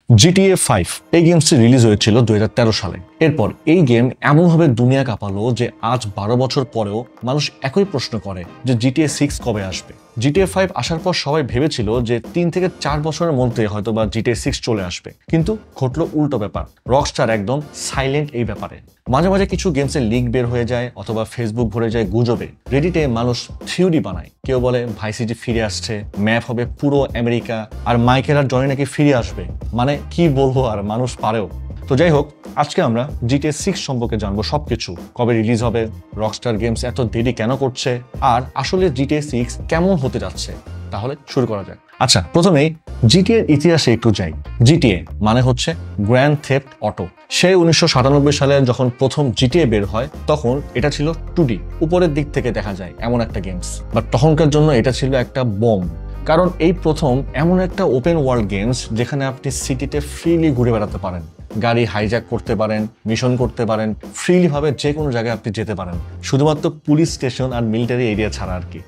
GTA 5 এই গেমসটি release হয়েছিল 2013 সালে। এরপর এই গেম এমনভাবে দুনিয়া কাঁপালো যে আজ 12 বছর পরেও মানুষ একই প্রশ্ন করে যে GTA 6 কবে আসবে। GTA 5 আসার পর সবাই ভেবেছিল যে 3 থেকে 4 বছরের মধ্যে হয়তো বা GTA 6 চলে আসবে, কিন্তু ঘটলো উল্টো ব্যাপার। রকস্টার একদম সাইলেন্ট এই ব্যাপারে। মাঝে মাঝে কিছু গেমসের লিক বের হয়ে যায় অথবা ফেসবুক ভরে যায় গুজবে। রেডিটে মানুষ থিওরি বানায়, কেউ বলে ভাইস সিটি ফিরে আসছে, ম্যাপ হবে পুরো আমেরিকা, আর মাইকেল আর জনি নাকি ফিরে আসবে। মানে কি বলবো, আর মানুষ পারেও। তো যাই হোক, আজকে আমরা GTA 6 সম্পর্কে জানবো সবকিছু। কবে রিলিজ হবে, রকস্টার গেমস এত দেরি কেন করছে, আর আসলে GTA 6 কেমন হতে যাচ্ছে। তাহলে শুরু করা যায়। আচ্ছা, প্রথমেই GTA এর ইতিহাসে একটু যাই। GTA মানে হচ্ছে গ্র্যান্ড থেফট অটো। সেই 1997 সালে যখন প্রথম GTA বের হয় তখন এটা ছিল 2D, উপরের দিক থেকে দেখা যায় এমন একটা গেমস। বাট তখনকার জন্য এটা ছিল একটা বোম, কারণ এই প্রথম এমন একটা ওপেন ওয়ার্ল্ড গেমস যেখানে আপনি সিটিতে ফ্রিলি ঘুরে বেড়াতে পারেন, গাড়ি হাইজ্যাক করতে পারেন, মিশন করতে পারেন, ফ্রিলি ভাবে যে কোনো জায়গায় আপনি যেতে পারেন, শুধুমাত্র পুলিশ স্টেশন আর মিলিটারি এরিয়া ছাড়া আর কি।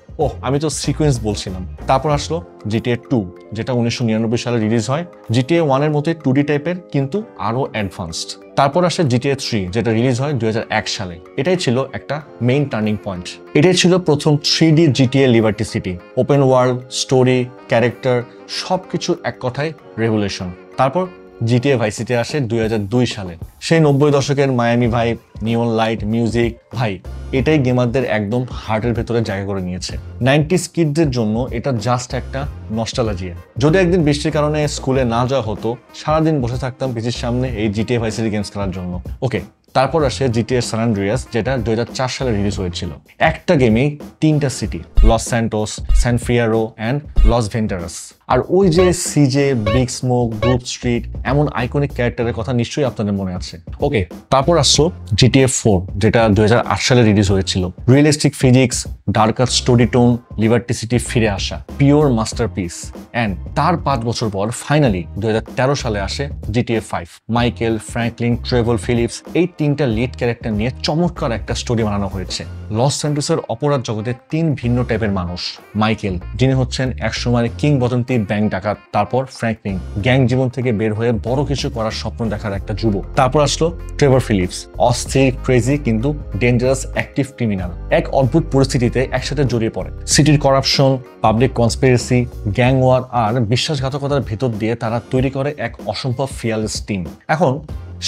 আমি তো সিকোয়েন্স বলছিলাম। তারপর আসলো GTA 2, যেটা 1999 সালে রিলিজ হয়। GTA 1 এর মতোই 2D টাইপের, কিন্তু আরো অ্যাডভান্সড। তারপর আসে GTA 3, যেটা রিলিজ হয় 2001 সালে। এটাই ছিল একটা মেইন টার্নিং পয়েন্ট। এটাই ছিল প্রথম 3D GTA liberty city. Open world, story, character সবকিছু এক কথায় রেভলিউশন। তারপর GTA ভাইস সিটি আসে 2002 সালে। সেই 90 দশকের মায়ামি ভাইব, নিয়ন লাইট, মিউজিক, ভাই এটাই গেমারদের একদম হার্টের ভেতরে জায়গা করে নিয়েছে। 90s কিডদের জন্য এটা জাস্ট একটা নস্টালজিয়া। যদি একদিন বৃষ্টির কারণে স্কুলে না যাওয়া হতো, সারাদিন বসে থাকতাম পিসির সামনে এই GTA ভাইস সিটি গেমস খেলার জন্য। ওকে, তারপর আসে GTA সান আন্দ্রিয়াস, যেটা 2004 সালে রিলিজ হয়েছিল। একটা গেমেই 3টা city, Los Santos, San Fierro and Las Venturas. আর ওই যে CJ, Big Smoke, Grove Street, এমন আইকনিক ক্যারেক্টারের কথা নিশ্চয়ই আপনাদের মনে আছে। ওকে, তারপর আসলো GTA 4, যেটা 2008 সালে রিলিজ হয়েছিল। Realistic physics, darker story tone, liberty city ফিরে আসা, পিওর মাস্টারপিস। অ্যান্ড তার 5 বছর পর ফাইনালি 2013 সালে আসে GTA 5। Michael, Franklin, Trevor Phillips, এই 3টা লিড ক্যারেক্টার নিয়ে চমৎকার একটা স্টোরি বানানো হয়েছে। লস স্যান্টোসের অপরাধ জগতে 3 ভিন্ন টাইপের মানুষ। মাইকেল, যিনি হচ্ছেন একসময় কিংবদন্তি ব্যাংক ডাকাত। তারপর ফ্র্যাঙ্কলিন, গ্যাং জীবন থেকে বের হয়ে বড় কিছু করার স্বপ্ন দেখার একটা যুবক। তারপর আসলো ট্রেভর ফিলিপস, অস্থির, ক্রেজি কিন্তু ডেঞ্জারাস অ্যাক্টিভ ক্রিমিনাল। এক অদ্ভুত পরিস্থিতিতে একসাথে জড়িয়ে পড়ে। সিটির corruption, public conspiracy, gang war আর বিশ্বাসঘাতকতার ভেতর দিয়ে তারা তৈরি করে এক অসম্ভব ফিয়ারলেস টিম। এখন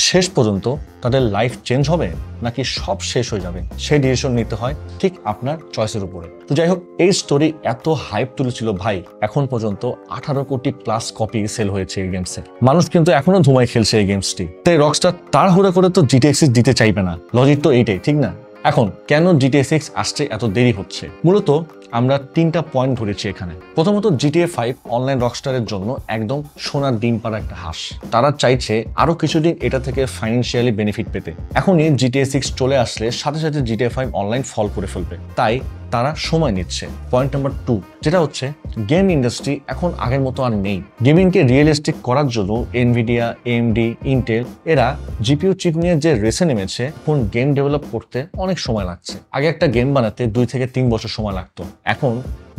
শেষ পর্যন্ত তাদের লাইফ চেঞ্জ হবে নাকি সব শেষ হয়ে যাবে, সেই ডিসিশন নিতে হয় ঠিক আপনার চয়েসের উপরে। তো যাই হোক, এই স্টোরি এত হাইপ তুলেছিল ভাই, এখন পর্যন্ত 18 কোটি প্লাস কপি সেল হয়েছে এই গেমসের। মানুষ কিন্তু এখনো ধুমায় খেলছে এই গেমসটি। তাই রকস্টার তাড়াহুড়া করে তো GTA 6 দিতে চাইবে না, লজিক তো এইটাই, ঠিক না? এখন কেন GTA 6 আসতে এত দেরি হচ্ছে? মূলত আমরা 3টা পয়েন্ট ধরেছি এখানে। প্রথমত, GTA 5 অনলাইন রকস্টারের জন্য একদম সোনার ডিম পাড়া একটা হাঁস। তারা চাইছে আরো কিছুদিন এটা থেকে ফাইন্যান্সিয়ালি বেনিফিট পেতে। এখনই GTA 6 চলে আসলে সাথে সাথে GTA 5 অনলাইন ফল করে ফেলবে, তাই তারা সময় নিচ্ছে। পয়েন্ট নাম্বার 2, যেটা হচ্ছে গেম ইন্ডাস্ট্রি এখন আগের মতো আর নেই। গেমিংকে রিয়েলিস্টিক করার জন্য এনভিডিয়া, AMD, ইন্টেল এরা জিপিইউ চিপ নিয়ে যে রেসে নেমেছে, এখন গেম ডেভেলপ করতে অনেক সময় লাগছে। আগে একটা গেম বানাতে 2 থেকে 3 বছর সময় লাগতো, এখন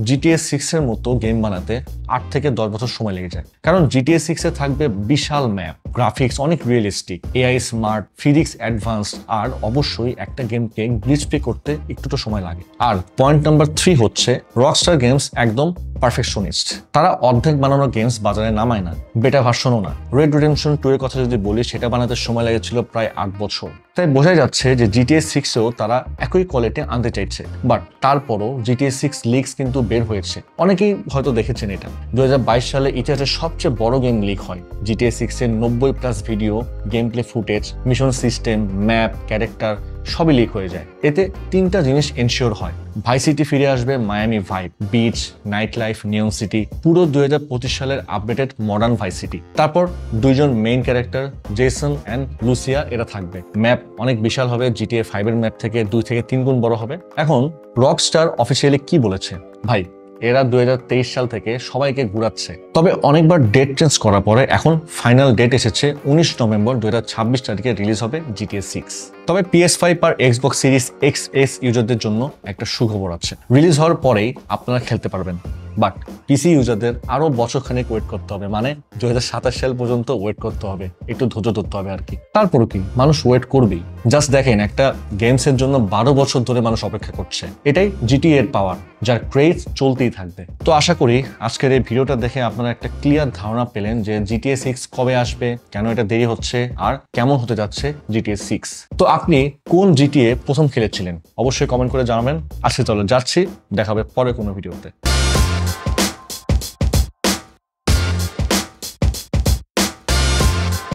GTA 6 এর মতো গেম বানাতে 8 থেকে 10 বছর সময় লেগে যায়। কারণ GTA 6 এ থাকবে বিশাল ম্যাপ, গ্রাফিক্স অনেক realistic, AI smart, physics advanced, আর অবশ্যই একটা গেমকে গ্লিচ ফ্রি করতে একটু তো সময় লাগে। আর পয়েন্ট নাম্বার 3 হচ্ছে রকস্টার গেমস একদম পারফেকশনিস্ট। তারা অর্ধেক বানানো গেমস বাজারে নামায় না, বেটা ভার্সনও না। রেড রিডেম্পশন 2 এর কথা যদি বলি, সেটা বানাতে সময় লেগেছিল প্রায় 8 বছর। তাই বোঝাই যাচ্ছে যে GTA 6 এও তারা একই কোয়ালিটি আনতে চাইছে। বাট তারপরও GTA 6 লিকস কিন্তু বের হয়েছে, অনেকেই হয়তো দেখেছেন এটা। 2022 সালে ইতিহাসের সবচেয়ে বড় গেম লিক হয়। GTA 6 এর 90+ video, game play footage, mission system, map, character সবই লিক হয়ে যায়। এতে 3টা জিনিস এনশিওর হয়। ভাইস সিটি ফিরে আসবে, Miami vibe, beach, night life, neon city, পুরো 2025 সালের আপডেটেড মডার্ন ভাইস সিটি। তারপর 2জন main character, Jason and Lucia, এরা থাকবে। ম্যাপ অনেক বিশাল হবে, GTA 5 এর ম্যাপ থেকে 2 থেকে 3 গুণ বড় হবে। এখন রকস্টার অফিসিয়ালি কি বলেছে? ভাই, এরা 2023 সাল থেকে সবাইকে ঘুরাচ্ছে, তবে অনেকবার ডেট চেঞ্জ করার পরে এখন ফাইনাল ডেট এসেছে 19 নভেম্বর 2026 তারিখে রিলিজ হবে GTA 6। তবে PS5 আর Xbox Series XS ইউজারদের জন্য একটা সুখবর আছে, রিলিজ হওয়ার পরেই আপনারা খেলতে পারবেন। বাট পিসি ইউজারদের আরো বছরখানেক ওয়েট করতে হবে, মানে 2027 সাল পর্যন্ত ওয়েট করতে হবে, একটু ধৈর্য ধরতে হবে আর কি। তারপরও কি মানুষ ওয়েট করবেই। জাস্ট দেখেন, একটা গেমসের জন্য 12 বছর ধরে মানুষ অপেক্ষা করছে। এটাই জিটিএ এর পাওয়ার, যার ক্রেজ চলতেই থাকবে। তো আশা করি আজকের এই ভিডিওটা দেখে আপনারা একটা ক্লিয়ার ধারণা পেলেন যে জিটিএ 6 কবে আসবে, কেন এটা দেরি হচ্ছে, আর কেমন হতে যাচ্ছে জিটিএ 6। তো আপনি কোন জিটিএ প্রথম খেলেছিলেন অবশ্যই কমেন্ট করে জানাবেন। আজকে চলো যাচ্ছি, দেখা হবে পরে কোনো ভিডিওতে।